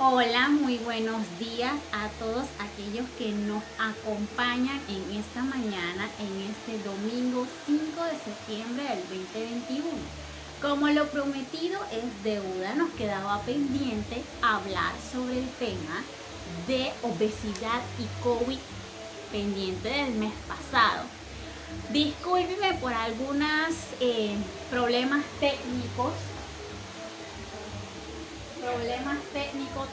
Hola, muy buenos días a todos aquellos que nos acompañan en esta mañana, en este domingo 5 de septiembre del 2021. Como lo prometido es deuda, nos quedaba pendiente hablar sobre el tema de obesidad y COVID pendiente del mes pasado. Discúlpeme por algunos problemas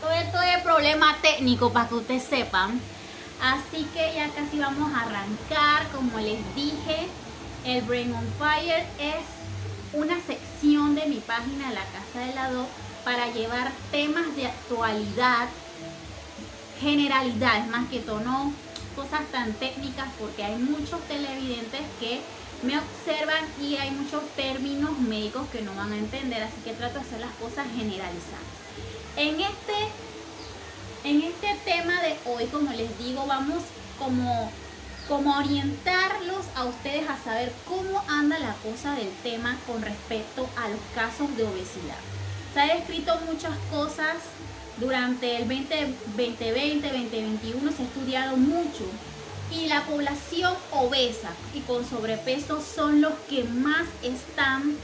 todo esto es problema técnico para que ustedes sepan. Así que ya casi vamos a arrancar. Como les dije, el Brain on Fire es una sección de mi página La Casa de la Do para llevar temas de actualidad, generalidades más que todo, no cosas tan técnicas, porque hay muchos televidentes que me observan y hay muchos términos médicos que no van a entender, así que trato de hacer las cosas generalizadas. En este tema de hoy, como les digo, vamos como a orientarlos a ustedes a saber cómo anda la cosa del tema con respecto a los casos de obesidad. Se han escrito muchas cosas durante el 2020, se ha estudiado mucho, y la población obesa y con sobrepeso son los que más están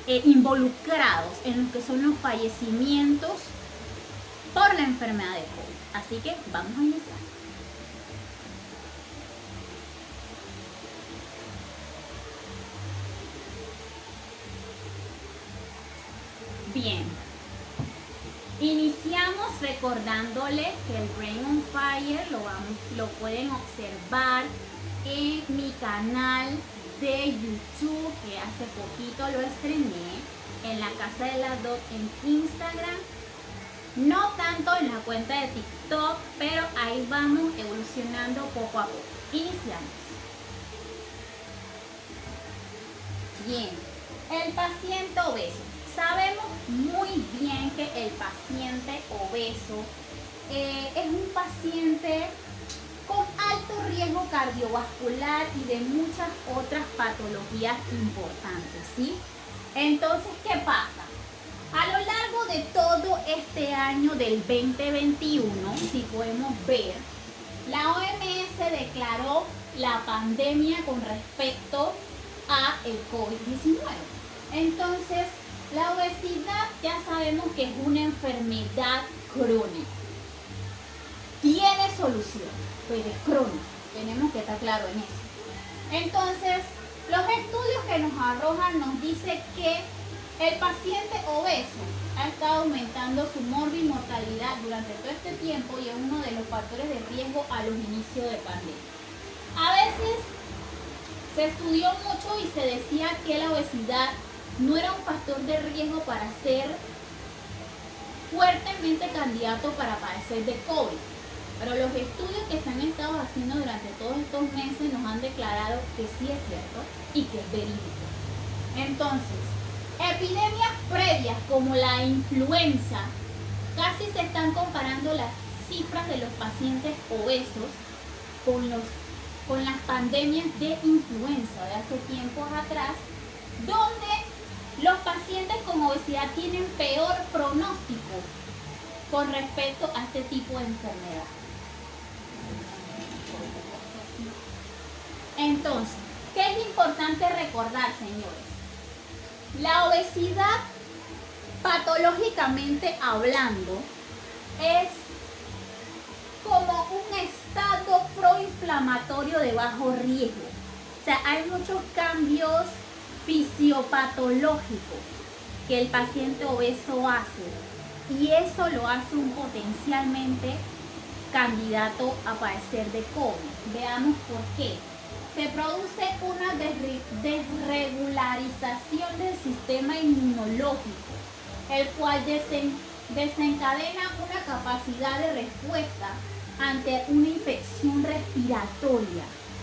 involucrados en lo que son los fallecimientos por la enfermedad de COVID. Así que vamos a iniciar. Bien, iniciamos recordándoles que el Brain on Fire lo pueden observar en mi canal de YouTube, que hace poquito lo estrené, en La Casa de la Do en Instagram. No tanto en la cuenta de TikTok, pero ahí vamos evolucionando poco a poco. Iniciamos. Bien, el paciente obeso. Sabemos muy bien que el paciente obeso es un paciente con alto riesgo cardiovascular y de muchas otras patologías importantes, ¿sí? Entonces, ¿qué pasa? A lo largo de todo este año del 2021, si podemos ver, la OMS declaró la pandemia con respecto a el COVID-19. Entonces, la obesidad ya sabemos que es una enfermedad crónica. Tiene solución, pero es crónica. Tenemos que estar claros en eso. Entonces, los estudios que nos arrojan nos dicen que el paciente obeso ha estado aumentando su mortalidad durante todo este tiempo y es uno de los factores de riesgo a los inicios de pandemia. A veces se estudió mucho y se decía que la obesidad no era un factor de riesgo para ser fuertemente candidato para padecer de COVID. Pero los estudios que se han estado haciendo durante todos estos meses nos han declarado que sí es cierto y que es verídico. Entonces, epidemias previas como la influenza, casi se están comparando las cifras de los pacientes obesos con las pandemias de influenza de hace tiempos atrás, donde los pacientes con obesidad tienen peor pronóstico con respecto a este tipo de enfermedad. Entonces, ¿qué es importante recordar, señores? La obesidad, patológicamente hablando, es como un estado proinflamatorio de bajo riesgo. O sea, hay muchos cambios fisiopatológicos que el paciente obeso hace, y eso lo hace un potencialmente candidato a padecer de COVID. Veamos por qué. Se produce una desregularización del sistema inmunológico, el cual desencadena una capacidad de respuesta ante una infección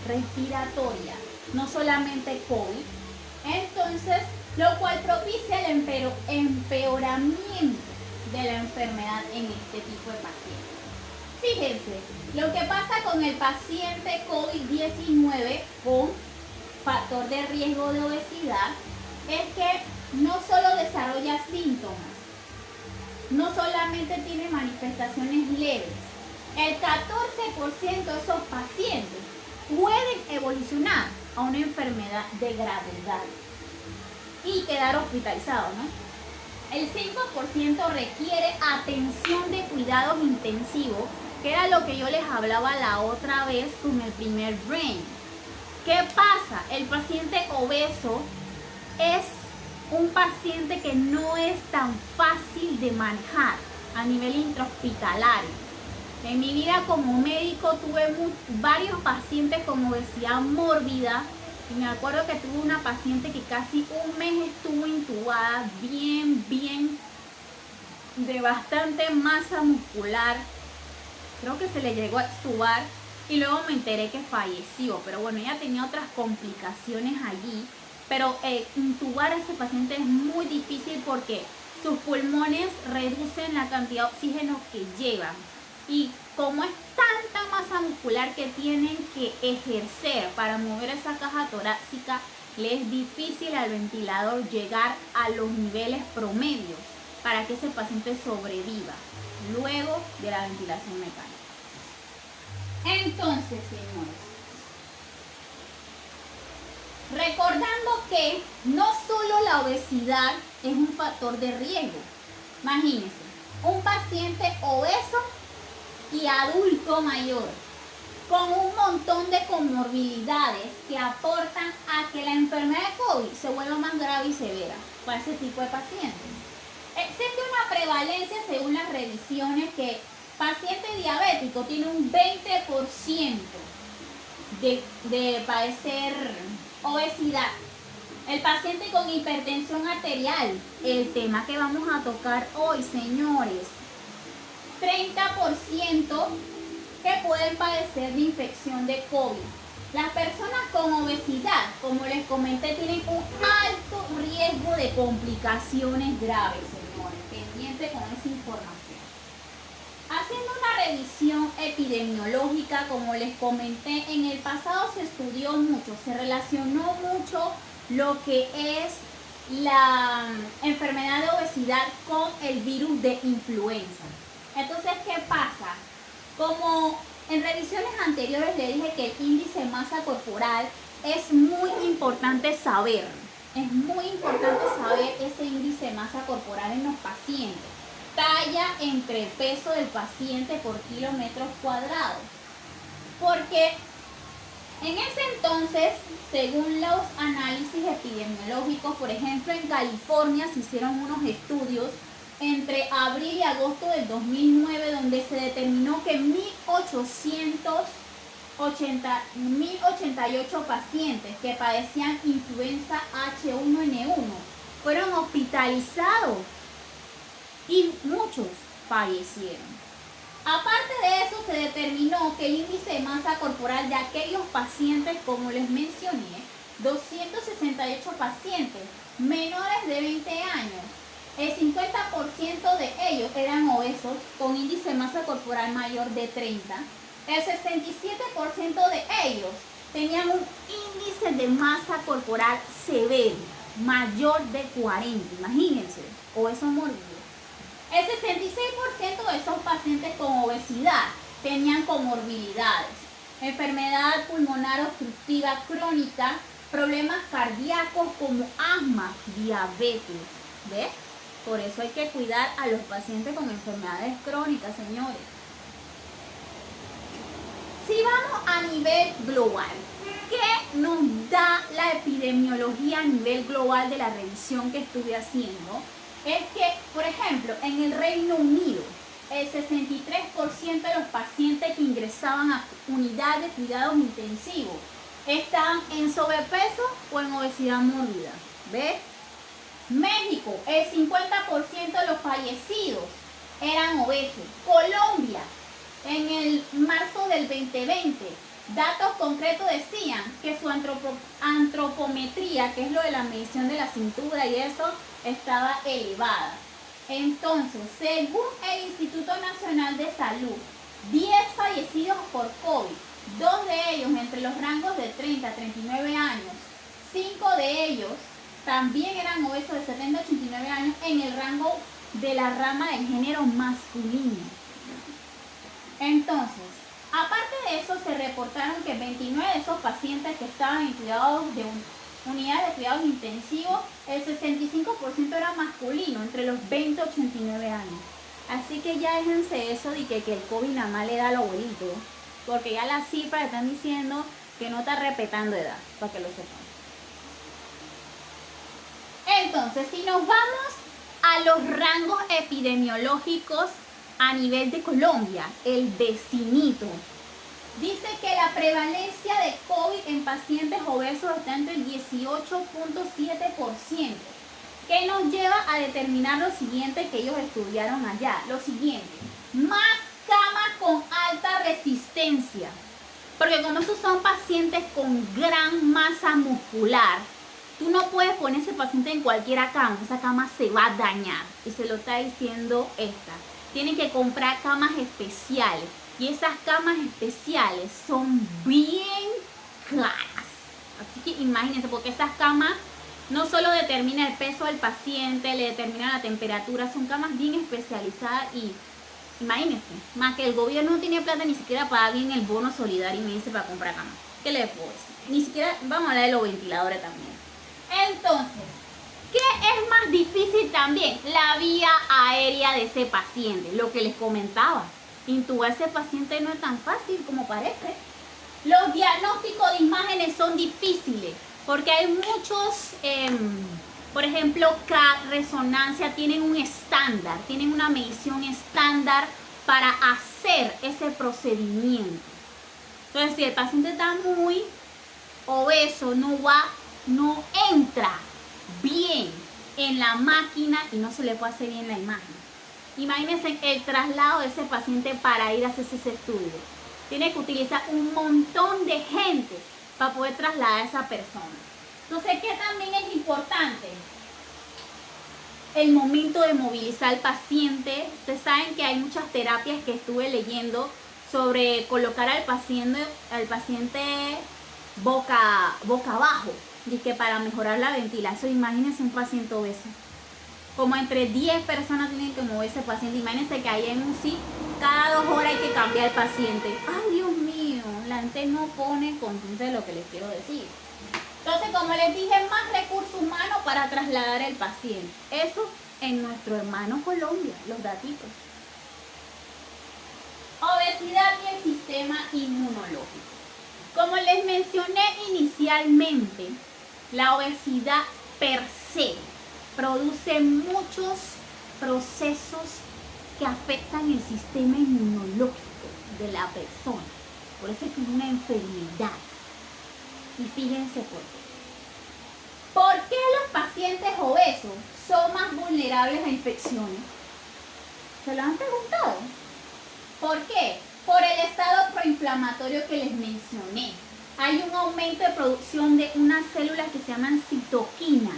respiratoria, no solamente COVID. Entonces, lo cual propicia el empeoramiento de la enfermedad en este tipo de pacientes. Fíjense, lo que pasa con el paciente COVID-19 con factor de riesgo de obesidad es que no solo desarrolla síntomas, no solamente tiene manifestaciones leves. El 14% de esos pacientes pueden evolucionar a una enfermedad de gravedad y quedar hospitalizados, ¿no? El 5% requiere atención de cuidados intensivos, que era lo que yo les hablaba la otra vez con el primer brain. ¿Qué pasa? El paciente obeso es un paciente que no es tan fácil de manejar a nivel intrahospitalario. En mi vida como médico tuve varios pacientes con obesidad mórbida y me acuerdo que tuve una paciente que casi un mes estuvo intubada, bien, de bastante masa muscular. Creo que se le llegó a extubar y luego me enteré que falleció, pero bueno, ella tenía otras complicaciones allí. Pero intubar a ese paciente es muy difícil porque sus pulmones reducen la cantidad de oxígeno que llevan. Y como es tanta masa muscular que tienen que ejercer para mover esa caja torácica, le es difícil al ventilador llegar a los niveles promedios para que ese paciente sobreviva luego de la ventilación mecánica. Entonces, señores, recordando que no solo la obesidad es un factor de riesgo. Imagínense, un paciente obeso y adulto mayor con un montón de comorbilidades que aportan a que la enfermedad de COVID se vuelva más grave y severa para ese tipo de pacientes. Existe una prevalencia según las revisiones que paciente diabético tiene un 20% de padecer obesidad. El paciente con hipertensión arterial, el tema que vamos a tocar hoy, señores, 30% que pueden padecer de infección de COVID. Las personas con obesidad, como les comenté, tienen un alto riesgo de complicaciones graves, señores. Pendiente con esa información. Haciendo una revisión epidemiológica, como les comenté, en el pasado se estudió mucho, se relacionó mucho lo que es la enfermedad de obesidad con el virus de influenza. Entonces, ¿qué pasa? Como en revisiones anteriores le dije que el índice de masa corporal es muy importante saber. Es muy importante saber ese índice de masa corporal en los pacientes. Talla entre el peso del paciente por kilómetros cuadrados. Porque en ese entonces, según los análisis epidemiológicos, por ejemplo en California se hicieron unos estudios entre abril y agosto del 2009, donde se determinó que 1.088 pacientes que padecían influenza H1N1 fueron hospitalizados y muchos fallecieron. Aparte de eso, se determinó que el índice de masa corporal de aquellos pacientes, como les mencioné, 268 pacientes menores de 20 años, el 50% de ellos eran obesos con índice de masa corporal mayor de 30. El 67% de ellos tenían un índice de masa corporal severo, mayor de 40. Imagínense, obeso mórbido. El 66% de esos pacientes con obesidad tenían comorbilidades, enfermedad pulmonar obstructiva crónica, problemas cardíacos como asma, diabetes. ¿Ves? Por eso hay que cuidar a los pacientes con enfermedades crónicas, señores. Si vamos a nivel global, ¿qué nos da la epidemiología a nivel global de la revisión que estuve haciendo? Es que, por ejemplo, en el Reino Unido, el 63% de los pacientes que ingresaban a unidades de cuidados intensivos estaban en sobrepeso o en obesidad mórbida. ¿Ves? México, el 50% de los fallecidos eran obesos. Colombia, en el marzo del 2020, datos concretos decían que su antropometría, que es lo de la medición de la cintura y eso, estaba elevada. Entonces, según el Instituto Nacional de Salud, 10 fallecidos por COVID, 2 de ellos entre los rangos de 30 a 39 años, 5 de ellos también eran obesos de 70 a 89 años en el rango de la rama del género masculino. Entonces, aparte de eso, se reportaron que 29 de esos pacientes que estaban en cuidados de unidades de cuidados intensivos, el 65% era masculino, entre los 20 y 89 años. Así que ya déjense eso de que el COVID nada más le da al abuelito, porque ya las cifras están diciendo que no está respetando edad, para que lo sepan. Entonces, si nos vamos a los rangos epidemiológicos a nivel de Colombia, el vecinito, dice que la prevalencia de COVID en pacientes obesos está entre el 18.7%, que nos lleva a determinar lo siguiente que ellos estudiaron allá. Lo siguiente, más camas con alta resistencia, porque como esos son pacientes con gran masa muscular, tú no puedes poner ese paciente en cualquier cama, esa cama se va a dañar, y se lo está diciendo esta. Tienen que comprar camas especiales, y esas camas especiales son bien caras. Así que imagínense, porque esas camas no solo determinan el peso del paciente, le determinan la temperatura, son camas bien especializadas y imagínense, más que el gobierno no tiene plata ni siquiera para bien el bono solidario y me dice para comprar camas. ¿Qué le puedo decir? Ni siquiera, vamos a hablar de los ventiladores también. Entonces, ¿qué es más difícil también? La vía aérea de ese paciente, lo que les comentaba. Intubar a ese paciente no es tan fácil como parece. Los diagnósticos de imágenes son difíciles porque hay muchos, por ejemplo, CAT, resonancia, tienen un estándar, tienen una medición estándar para hacer ese procedimiento. Entonces, si el paciente está muy obeso, no entra bien en la máquina y no se le puede hacer bien la imagen. Imagínense el traslado de ese paciente para ir a hacerse ese estudio. Tiene que utilizar un montón de gente para poder trasladar a esa persona. Entonces, ¿qué también es importante? El momento de movilizar al paciente. Ustedes saben que hay muchas terapias que estuve leyendo sobre colocar al paciente boca abajo, y que para mejorar la ventilación. Imagínense un paciente obeso. Como entre 10 personas tienen que mover ese paciente. Imagínense que ahí en un UCI, cada 2 horas hay que cambiar el paciente. ¡Ay, Dios mío! La gente no pone conciencia de lo que les quiero decir. Entonces, como les dije, más recursos humanos para trasladar el paciente. Eso en nuestro hermano Colombia, los datitos. Obesidad y el sistema inmunológico. Como les mencioné inicialmente, la obesidad per se produce muchos procesos que afectan el sistema inmunológico de la persona. Por eso es que es una enfermedad. Y fíjense por qué. ¿Por qué los pacientes obesos son más vulnerables a infecciones? ¿Se lo han preguntado? ¿Por qué? Por el estado proinflamatorio que les mencioné. Hay un aumento de producción de unas células que se llaman citoquinas.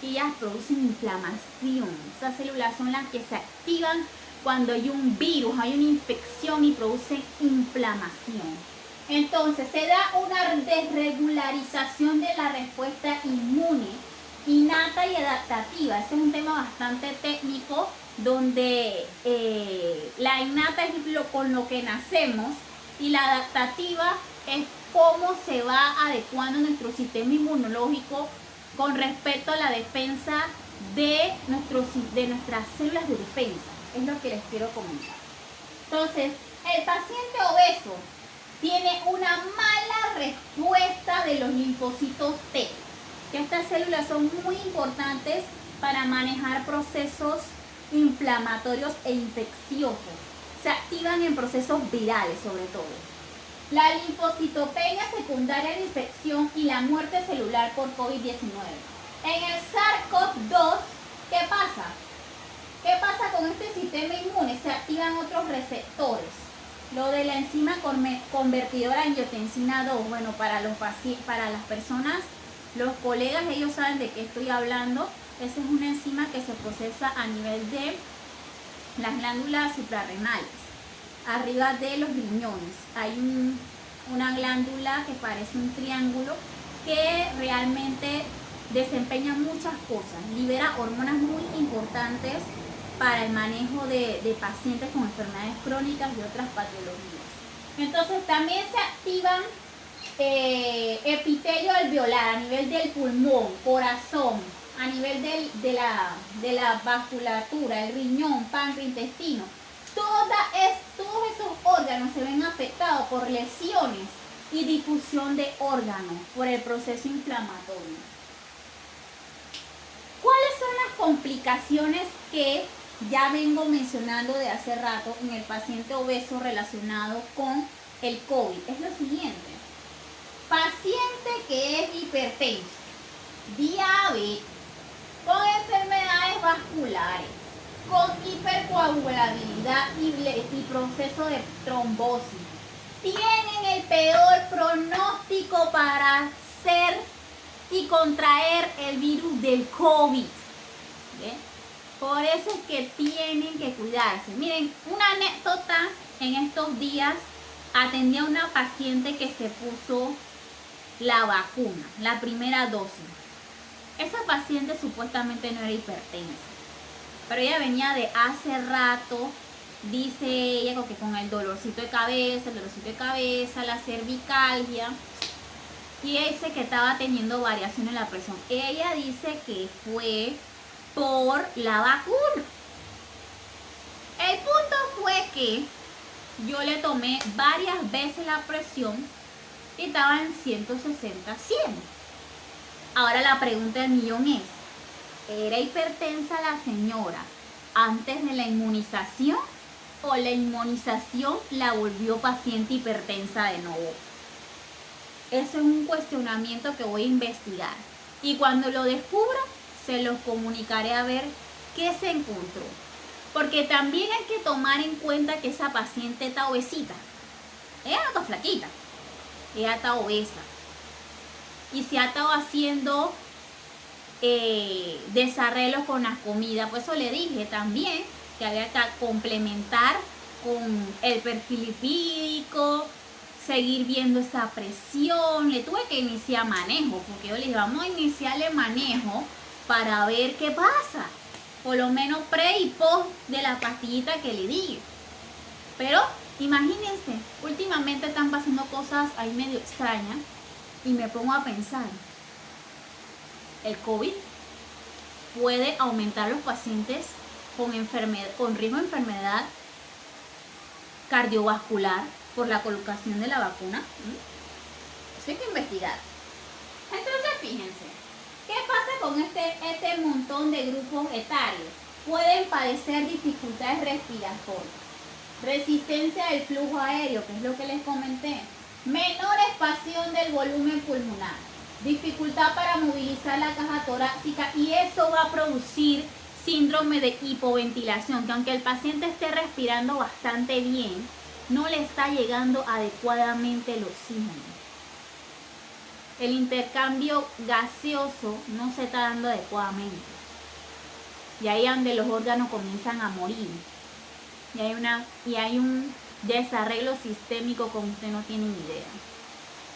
Y ellas producen inflamación. Esas células son las que se activan cuando hay un virus, hay una infección y producen inflamación. Entonces se da una desregularización de la respuesta inmune, innata y adaptativa. Este es un tema bastante técnico donde la innata es con lo que nacemos y la adaptativa es cómo se va adecuando nuestro sistema inmunológico con respecto a la defensa de nuestras células de defensa. Es lo que les quiero comentar. Entonces, el paciente obeso tiene una mala respuesta de los linfocitos T, que estas células son muy importantes para manejar procesos inflamatorios e infecciosos. Se activan en procesos virales sobre todo. La linfocitopenia secundaria de infección y la muerte celular por COVID-19. En el SARS-CoV-2, ¿qué pasa? ¿Qué pasa con este sistema inmune? Se activan otros receptores. Lo de la enzima convertidora angiotensina 2, bueno, para las personas, los colegas, ellos saben de qué estoy hablando. Esa es una enzima que se procesa a nivel de las glándulas suprarrenales, arriba de los riñones. Hay una glándula que parece un triángulo que realmente desempeña muchas cosas, libera hormonas muy importantes para el manejo de pacientes con enfermedades crónicas y otras patologías. Entonces también se activan epitelio alveolar a nivel del pulmón, corazón, a nivel de la vasculatura, el riñón, páncreas, intestino. Todos esos órganos se ven afectados por lesiones y difusión de órganos por el proceso inflamatorio. ¿Cuáles son las complicaciones que ya vengo mencionando de hace rato en el paciente obeso relacionado con el COVID? Es lo siguiente: paciente que es hipertenso, diabetes, con enfermedades vasculares, con hipercoagulabilidad y proceso de trombosis, tienen el peor pronóstico para ser y contraer el virus del COVID. ¿Bien? Por eso es que tienen que cuidarse. Miren, una anécdota: en estos días atendí a una paciente que se puso la vacuna, la primera dosis. Esa paciente supuestamente no era hipertensa, pero ella venía de hace rato, dice ella, que con el dolorcito de cabeza, la cervicalgia, y ella dice que estaba teniendo variación en la presión. Ella dice que fue por la vacuna. El punto fue que yo le tomé varias veces la presión y estaba en 160, 100. Ahora la pregunta del millón es: ¿era hipertensa la señora antes de la inmunización o la inmunización la volvió paciente hipertensa de nuevo? Eso es un cuestionamiento que voy a investigar, y cuando lo descubra se los comunicaré a ver qué se encontró. Porque también hay que tomar en cuenta que esa paciente está obesita. Ella no está flaquita, ella está obesa. Y se ha estado haciendo desarreglos con las comidas. Por eso le dije también que había que complementar con el perfil lipídico, seguir viendo esa presión. Le tuve que iniciar manejo, porque yo le dije: vamos a iniciarle manejo para ver qué pasa, por lo menos pre y post de la pastillita que le di. Pero imagínense, últimamente están pasando cosas ahí medio extrañas, y me pongo a pensar: el COVID puede aumentar los pacientes con riesgo de enfermedad cardiovascular por la colocación de la vacuna. Eso hay que investigar. Entonces, fíjense, ¿qué pasa con este montón de grupos etarios? Pueden padecer dificultades respiratorias, resistencia del flujo aéreo, que es lo que les comenté, menor expansión del volumen pulmonar, dificultad para movilizar la caja torácica, y eso va a producir síndrome de hipoventilación, que aunque el paciente esté respirando bastante bien, no le está llegando adecuadamente el oxígeno. El intercambio gaseoso no se está dando adecuadamente. Y ahí es donde los órganos comienzan a morir. Y hay un desarreglo sistémico como usted no tiene ni idea.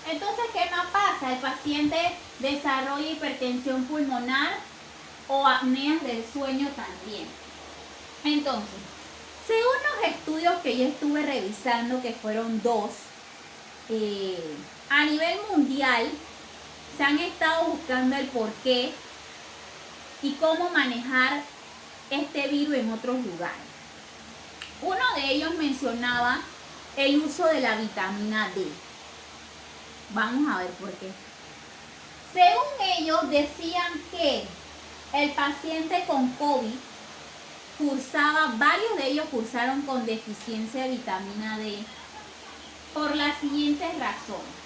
Entonces, ¿qué más pasa? El paciente desarrolla hipertensión pulmonar o apneas del sueño también. Entonces, según los estudios que yo estuve revisando, que fueron 2, a nivel mundial se han estado buscando el porqué y cómo manejar este virus en otros lugares. Uno de ellos mencionaba el uso de la vitamina D. Vamos a ver por qué. Según ellos, decían que el paciente con COVID varios de ellos cursaron con deficiencia de vitamina D por las siguientes razones.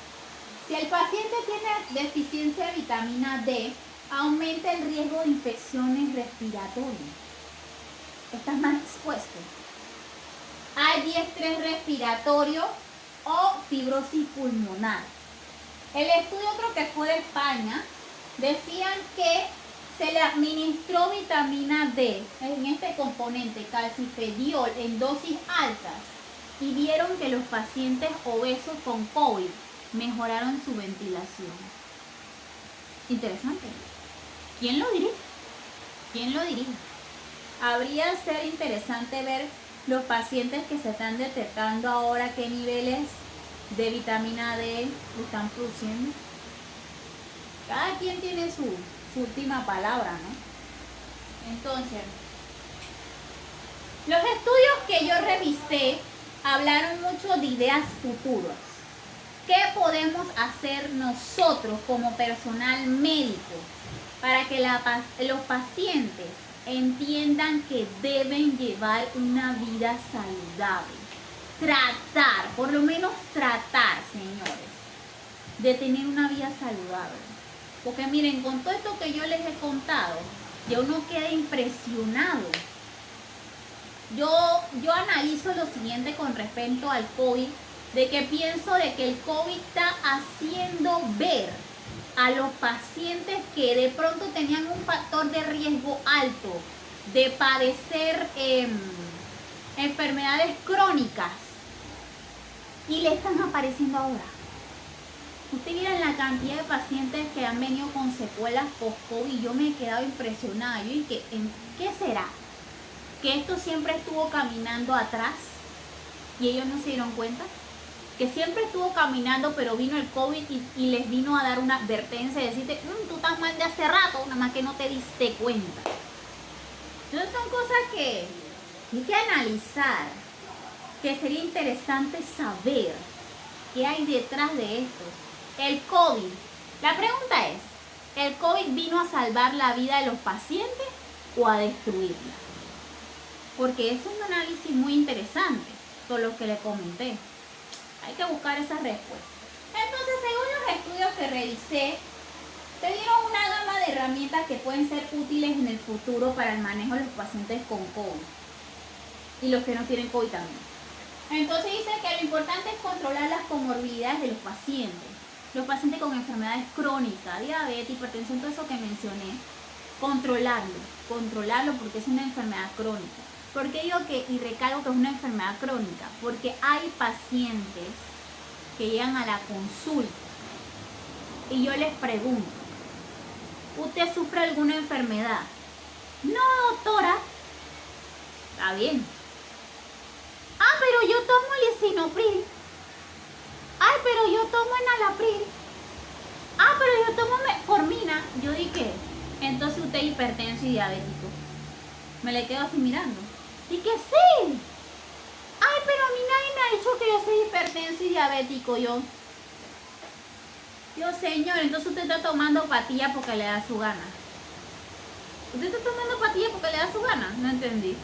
Si el paciente tiene deficiencia de vitamina D, aumenta el riesgo de infecciones respiratorias. Estás más expuesto. Hay estrés respiratorio o fibrosis pulmonar. El estudio, creo que fue de España, decían que se le administró vitamina D en este componente calcifediol en dosis altas y vieron que los pacientes obesos con COVID mejoraron su ventilación. Interesante. ¿Quién lo diría? ¿Quién lo diría? habría de ser interesante ver los pacientes que se están detectando ahora qué niveles de vitamina D están produciendo. Cada quien tiene su última palabra, ¿no? Entonces, los estudios que yo revisé hablaron mucho de ideas futuras. ¿Qué podemos hacer nosotros como personal médico para que los pacientes entiendan que deben llevar una vida saludable? Tratar, por lo menos tratar, señores, de tener una vida saludable. Porque miren, con todo esto que yo les he contado, ya uno queda impresionado. Yo analizo lo siguiente con respecto al COVID, de que pienso de que el COVID está haciendo ver a los pacientes que de pronto tenían un factor de riesgo alto de padecer enfermedades crónicas y le están apareciendo ahora. Usted mira la cantidad de pacientes que han venido con secuelas post-COVID. Yo me he quedado impresionada. Yo dije, ¿qué será? ¿Que esto siempre estuvo caminando atrás y ellos no se dieron cuenta? Que siempre estuvo caminando, pero vino el COVID y les vino a dar una advertencia y decirte, tú estás mal de hace rato, nada más que no te diste cuenta. Entonces son cosas que hay que analizar, que sería interesante saber qué hay detrás de esto. El COVID, la pregunta es, ¿el COVID vino a salvar la vida de los pacientes o a destruirla? Porque es un análisis muy interesante, con lo que le comenté. Hay que buscar esa respuesta. Entonces, según los estudios que revisé, se dieron una gama de herramientas que pueden ser útiles en el futuro para el manejo de los pacientes con COVID y los que no tienen COVID también. Entonces dice que lo importante es controlar las comorbilidades de los pacientes con enfermedades crónicas, diabetes, hipertensión, todo eso que mencioné, controlarlo porque es una enfermedad crónica. ¿Por qué digo que, y recalco que es una enfermedad crónica? Porque hay pacientes que llegan a la consulta y yo les pregunto, ¿usted sufre alguna enfermedad? No, doctora. Está bien. Ah, pero yo tomo lisinopril. Ay, pero yo tomo enalapril. Ah, pero yo tomo metformina. Yo dije, entonces usted es hipertenso y diabético. Me le quedo así mirando. Y que sí. Ay, pero a mí nadie me ha dicho que yo soy hipertenso y diabético. Yo, señor, entonces usted está tomando pastillas porque le da su gana. ¿Usted está tomando pastillas porque le da su gana? No entendí.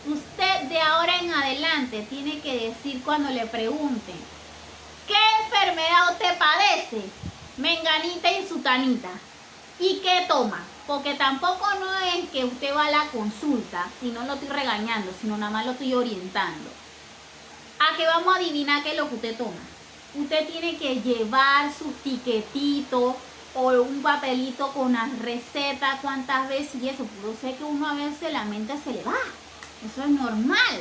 Usted de ahora en adelante tiene que decir cuando le pregunten ¿qué enfermedad usted padece? Menganita y sutanita. ¿Y qué toma? Porque tampoco no es que usted va a la consulta y no lo estoy regañando, sino nada más lo estoy orientando. A que vamos a adivinar qué es lo que usted toma. Usted tiene que llevar sus tiquetitos o un papelito con las recetas, cuántas veces y eso. Yo sé que uno a veces la mente se le va. Eso es normal.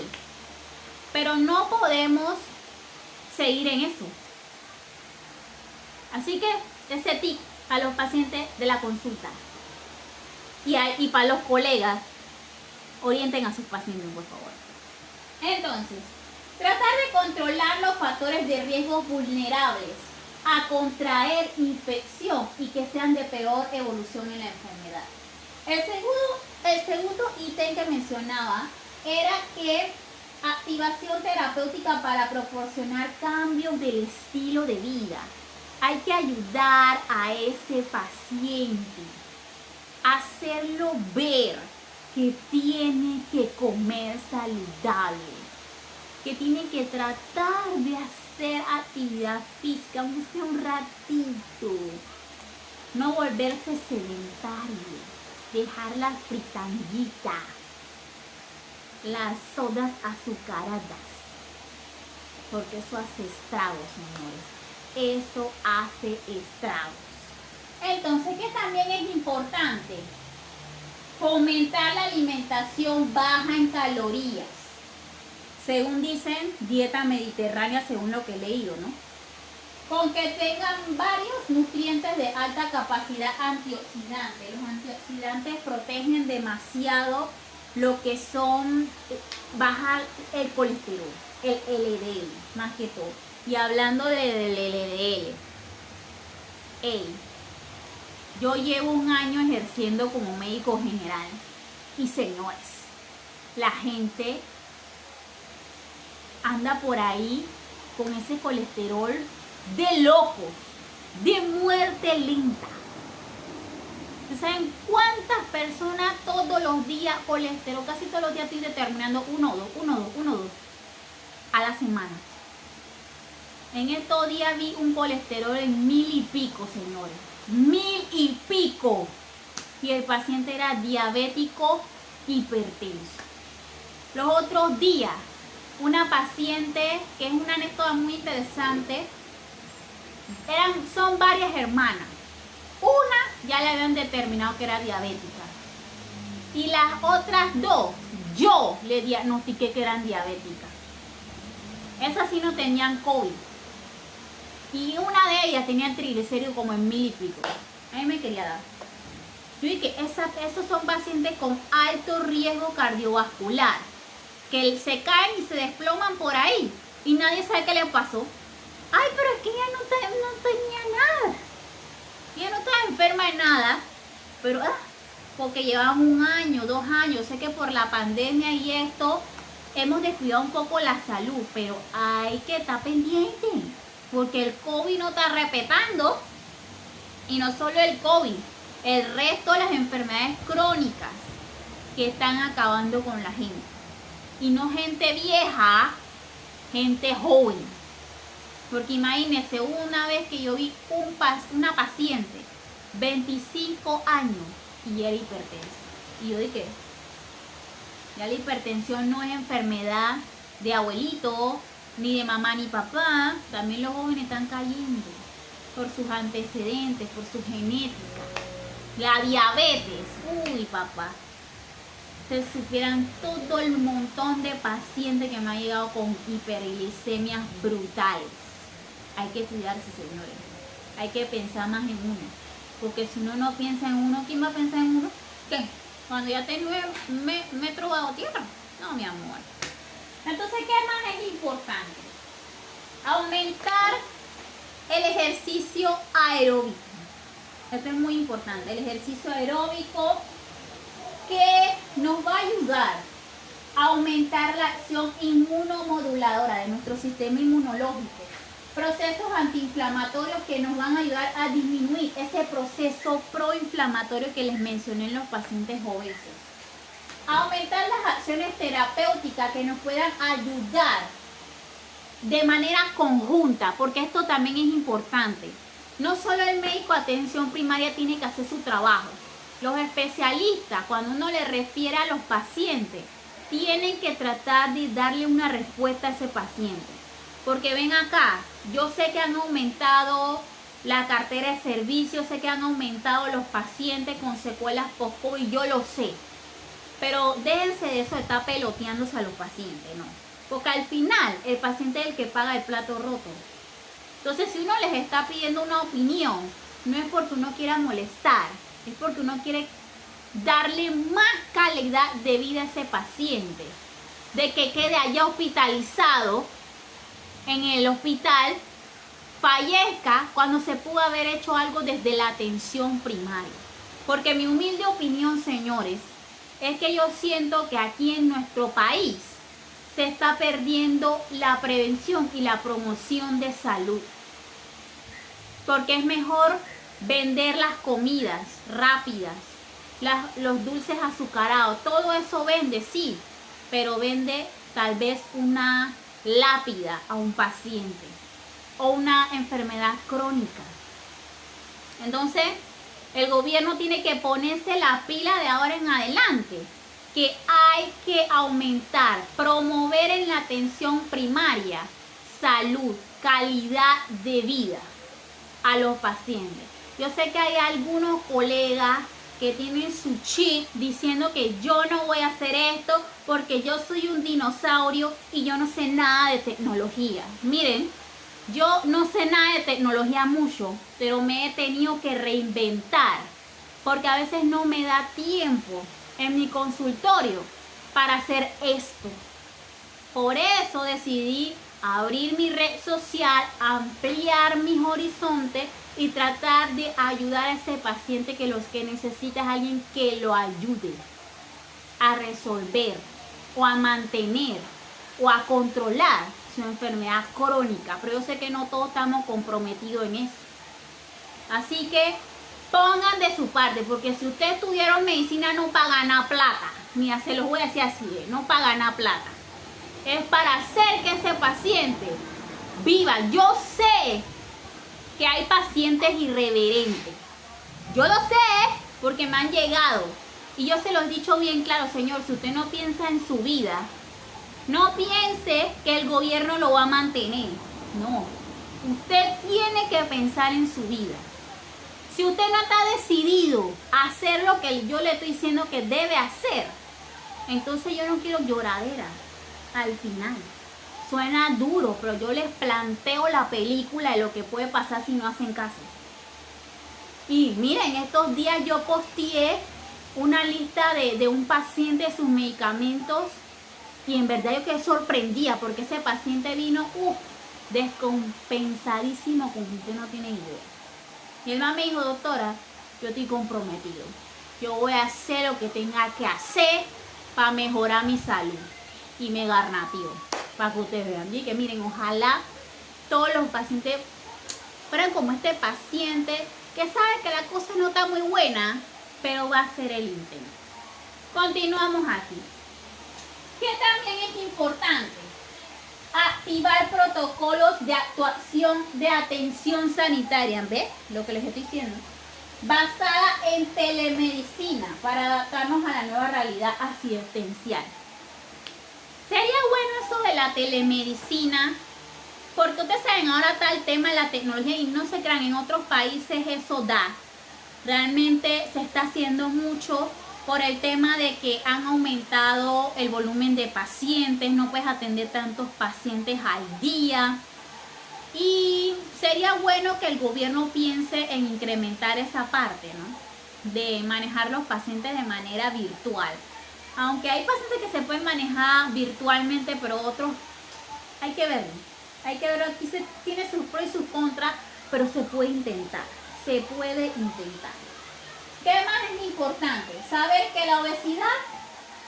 Pero no podemos seguir en eso. Así que ese tip a los pacientes de la consulta y para los colegas, orienten a sus pacientes, por favor. Entonces, tratar de controlar los factores de riesgo vulnerables a contraer infección y que sean de peor evolución en la enfermedad. El segundo ítem que mencionaba era que activación terapéutica para proporcionar cambios del estilo de vida. Hay que ayudar a ese paciente, hacerlo ver que tiene que comer saludable, que tiene que tratar de hacer actividad física, aunque sea un ratito, no volverse sedentario, dejar la fritanguita, las sodas azucaradas, porque eso hace estragos, señores. Eso hace estragos. Entonces, que también es importante fomentar la alimentación baja en calorías, según dicen dieta mediterránea, según lo que he leído, ¿no? Con que tengan varios nutrientes de alta capacidad antioxidante. Los antioxidantes protegen demasiado lo que son, bajar el colesterol, el LDL, más que todo. Y hablando del LDL, yo llevo un año ejerciendo como médico general y señores, la gente anda por ahí con ese colesterol de locos, de muerte lenta. ¿Saben cuántas personas todos los días colesterol? Casi todos los días estoy determinando 1 o 2 a la semana. En estos días vi un colesterol en 1000 y pico, señores. 1000 y pico. Y el paciente era diabético hipertenso. Los otros días, una paciente, que es una anécdota muy interesante, son varias hermanas. Una ya le habían determinado que era diabética. Y las otras dos, yo le diagnostiqué que eran diabéticas. Esas sí no tenían COVID. Y una de ellas tenía triglicéridos como en 1000 y pico. A mí me quería dar. Yo dije, esos son pacientes con alto riesgo cardiovascular, que se caen y se desploman por ahí. Y nadie sabe qué le pasó. Ay, pero es que ella no tenía nada. Ella no estaba enferma de nada, pero porque llevamos 1 año, 2 años. Sé que por la pandemia y esto hemos descuidado un poco la salud, pero hay que estar pendiente, porque el COVID no está respetando. Y no solo el COVID, el resto de las enfermedades crónicas que están acabando con la gente. Y no gente vieja, gente joven. Porque imagínense, una vez que yo vi una paciente, 25 años, y era hipertensa. Y yo dije, ya la hipertensión no es enfermedad de abuelito, ni de mamá ni papá. También los jóvenes están cayendo por sus antecedentes, por su genética. La diabetes, uy papá. Se supieran todo el montón de pacientes que me han llegado con hiperglicemias brutales. Hay que cuidarse, señores. Hay que pensar más en uno. Porque si uno no piensa en uno, ¿quién va a pensar en uno? ¿Qué? Cuando ya te 9 metros bajo tierra. No, mi amor. Entonces, ¿qué más es importante? Aumentar el ejercicio aeróbico. Esto es muy importante. El ejercicio aeróbico que nos va a ayudar a aumentar la acción inmunomoduladora de nuestro sistema inmunológico. Procesos antiinflamatorios que nos van a ayudar a disminuir ese proceso proinflamatorio que les mencioné en los pacientes obesos. Aumentar las acciones terapéuticas que nos puedan ayudar de manera conjunta, porque esto también es importante. No solo el médico de atención primaria tiene que hacer su trabajo. Los especialistas, cuando uno le refiere a los pacientes, tienen que tratar de darle una respuesta a ese paciente. Porque ven acá, yo sé que han aumentado la cartera de servicios, sé que han aumentado los pacientes con secuelas post-COVID, yo lo sé. Pero déjense de eso de estar peloteándose a los pacientes, ¿no? Porque al final el paciente es el que paga el plato roto. Entonces, si uno les está pidiendo una opinión, no es porque uno quiera molestar, es porque uno quiere darle más calidad de vida a ese paciente. De que quede allá hospitalizado en el hospital, fallezca cuando se pudo haber hecho algo desde la atención primaria. Porque mi humilde opinión, señores, es que yo siento que aquí en nuestro país se está perdiendo la prevención y la promoción de salud. Porque es mejor vender las comidas rápidas, los dulces azucarados, todo eso vende, sí, pero vende tal vez una lápida a un paciente o una enfermedad crónica. Entonces, el gobierno tiene que ponerse la pila de ahora en adelante, que hay que aumentar, promover en la atención primaria salud, calidad de vida a los pacientes. Yo sé que hay algunos colegas que tienen su chip diciendo que yo no voy a hacer esto porque yo soy un dinosaurio y yo no sé nada de tecnología. Miren, yo no sé nada de tecnología mucho, pero me he tenido que reinventar porque a veces no me da tiempo en mi consultorio para hacer esto. Por eso decidí abrir mi red social, ampliar mis horizontes y tratar de ayudar a ese paciente que lo que necesita es alguien que lo ayude a resolver o a mantener o a controlar su enfermedad crónica. Pero yo sé que no todos estamos comprometidos en eso. Así que pongan de su parte, porque si ustedes estudiaron medicina no para ganar plata. Mira, se los voy a decir así, no para ganar plata. Es para hacer que ese paciente viva. Yo sé que hay pacientes irreverentes. Yo lo sé porque me han llegado. Y yo se los he dicho bien claro, señor, si usted no piensa en su vida, no piense que el gobierno lo va a mantener. No, usted tiene que pensar en su vida. Si usted no está decidido a hacer lo que yo le estoy diciendo que debe hacer, entonces yo no quiero lloradera al final. Suena duro, pero yo les planteo la película de lo que puede pasar si no hacen caso. Y miren, estos días yo posteé una lista de un paciente de sus medicamentos y en verdad yo quedé sorprendida porque ese paciente vino descompensadísimo, como usted no tiene idea. Y él me dijo, doctora, yo estoy comprometido. Yo voy a hacer lo que tenga que hacer para mejorar mi salud. Y me garnatió, para que ustedes vean. Y que miren, ojalá todos los pacientes fueran como este paciente que sabe que la cosa no está muy buena, pero va a hacer el intento. Continuamos aquí. Que también es importante activar protocolos de actuación de atención sanitaria, ¿ves? Lo que les estoy diciendo. Basada en telemedicina para adaptarnos a la nueva realidad asistencial. Sería bueno eso de la telemedicina, porque ustedes saben, ahora está el tema de la tecnología y no se crean, en otros países eso da. Realmente se está haciendo mucho por el tema de que han aumentado el volumen de pacientes, no puedes atender tantos pacientes al día. Y sería bueno que el gobierno piense en incrementar esa parte, ¿no? De manejar los pacientes de manera virtual. Aunque hay pacientes que se pueden manejar virtualmente, pero otros hay que verlo. Hay que verlo, aquí tiene sus pros y sus contras, pero se puede intentar. Se puede intentar. ¿Qué más es importante? Saber que la obesidad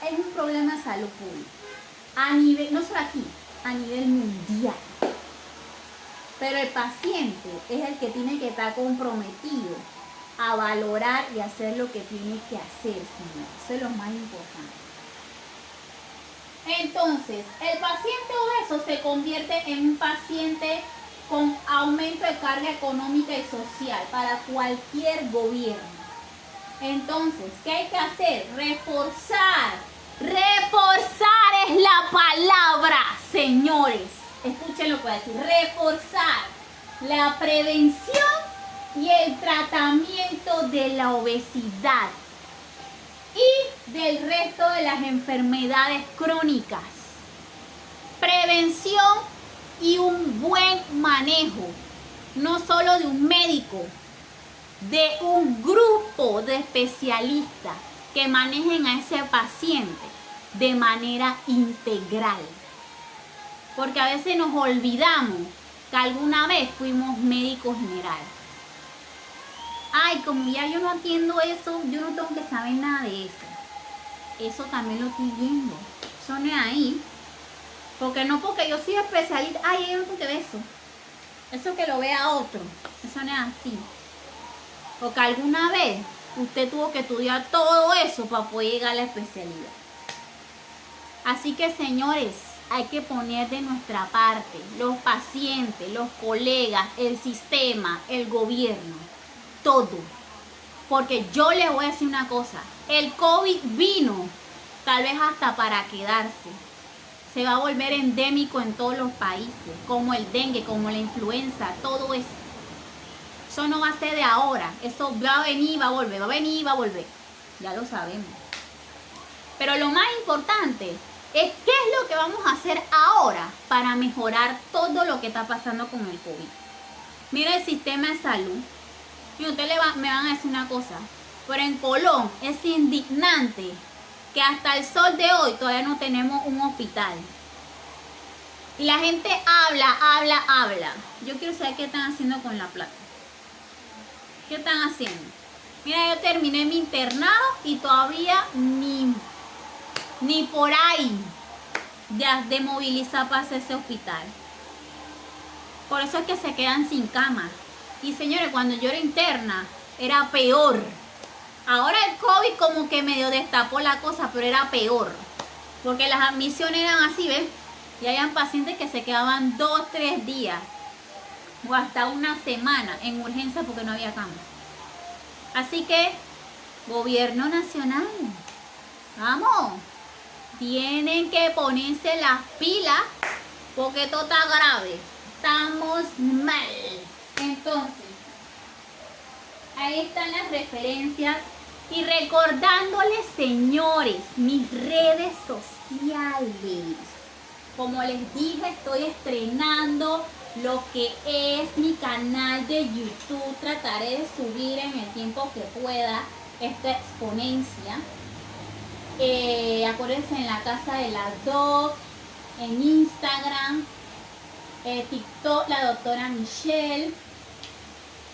es un problema de salud pública. A nivel, no solo aquí, a nivel mundial. Pero el paciente es el que tiene que estar comprometido a valorar y hacer lo que tiene que hacer, señor. Eso es lo más importante. Entonces, el paciente obeso se convierte en un paciente con aumento de carga económica y social para cualquier gobierno. Entonces, ¿qué hay que hacer? Reforzar. Reforzar es la palabra, señores. Escuchen lo que voy a decir. Reforzar la prevención y el tratamiento de la obesidad y del resto de las enfermedades crónicas. Prevención y un buen manejo, no solo de un médico, de un grupo de especialistas que manejen a ese paciente de manera integral. Porque a veces nos olvidamos que alguna vez fuimos médicos generales. Ay, como ya yo no atiendo eso, yo no tengo que saber nada de eso. Eso también lo estoy viendo. Eso no es ahí. Porque no porque yo soy especialista, ay, yo no tengo que ver eso. Eso que lo vea otro. Eso no es así. Porque alguna vez usted tuvo que estudiar todo eso para poder llegar a la especialidad. Así que, señores, hay que poner de nuestra parte, los pacientes, los colegas, el sistema, el gobierno, todo. Porque yo les voy a decir una cosa, el COVID vino tal vez hasta para quedarse. Se va a volver endémico en todos los países, como el dengue, como la influenza, todo eso. Eso no va a ser de ahora, eso va a venir, va a volver, va a venir, va a volver. Ya lo sabemos. Pero lo más importante es qué es lo que vamos a hacer ahora para mejorar todo lo que está pasando con el COVID. Mira el sistema de salud. Y ustedes me van a decir una cosa, pero en Colón es indignante que hasta el sol de hoy todavía no tenemos un hospital. Y la gente habla. Yo quiero saber qué están haciendo con la plata. ¿Qué están haciendo? Mira, yo terminé mi internado y todavía ni por ahí de movilizar para hacer ese hospital. Por eso es que se quedan sin cama. Y señores, cuando yo era interna, era peor. Ahora el COVID como que medio destapó la cosa, pero era peor. Porque las admisiones eran así, ¿ven? Y habían pacientes que se quedaban 2, 3 días o hasta una semana en urgencia porque no había cama. Así que, gobierno nacional, vamos, tienen que ponerse las pilas porque esto está grave. Estamos mal. Entonces, ahí están las referencias. Y recordándoles, señores, mis redes sociales. Como les dije, estoy estrenando lo que es mi canal de YouTube. Trataré de subir en el tiempo que pueda esta exponencia. Acuérdense, en la casa de la Doc, en Instagram, TikTok, la doctora Michelle.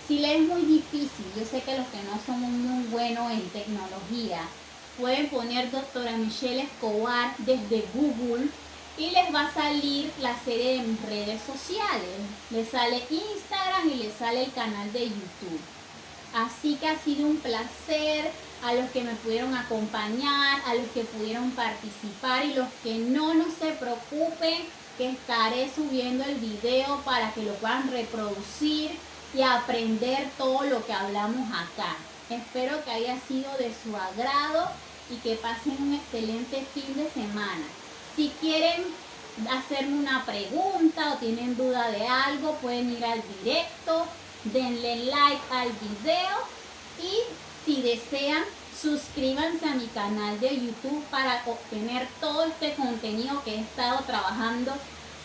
Si les es muy difícil, yo sé que los que no somos muy buenos en tecnología, pueden poner doctora Michelle Escobar desde Google y les va a salir la serie de mis redes sociales. Les sale Instagram y les sale el canal de YouTube. Así que ha sido un placer a los que me pudieron acompañar, a los que pudieron participar, y los que no se preocupen, que estaré subiendo el video para que lo puedan reproducir y aprender todo lo que hablamos acá. Espero que haya sido de su agrado y que pasen un excelente fin de semana. Si quieren hacerme una pregunta o tienen duda de algo, pueden ir al directo, denle like al video y si desean, suscríbanse a mi canal de YouTube para obtener todo este contenido que he estado trabajando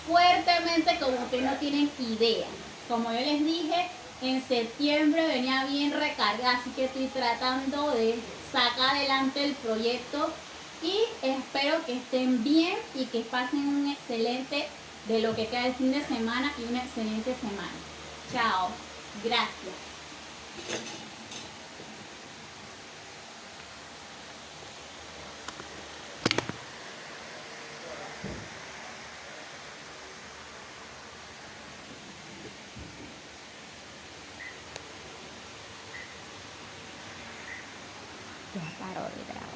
fuertemente, como ustedes no tienen idea. Como yo les dije, en septiembre venía bien recargada, así que estoy tratando de sacar adelante el proyecto y espero que estén bien y que pasen un excelente de lo que queda el fin de semana y una excelente semana. Chao. Gracias. Ya paró de grabar.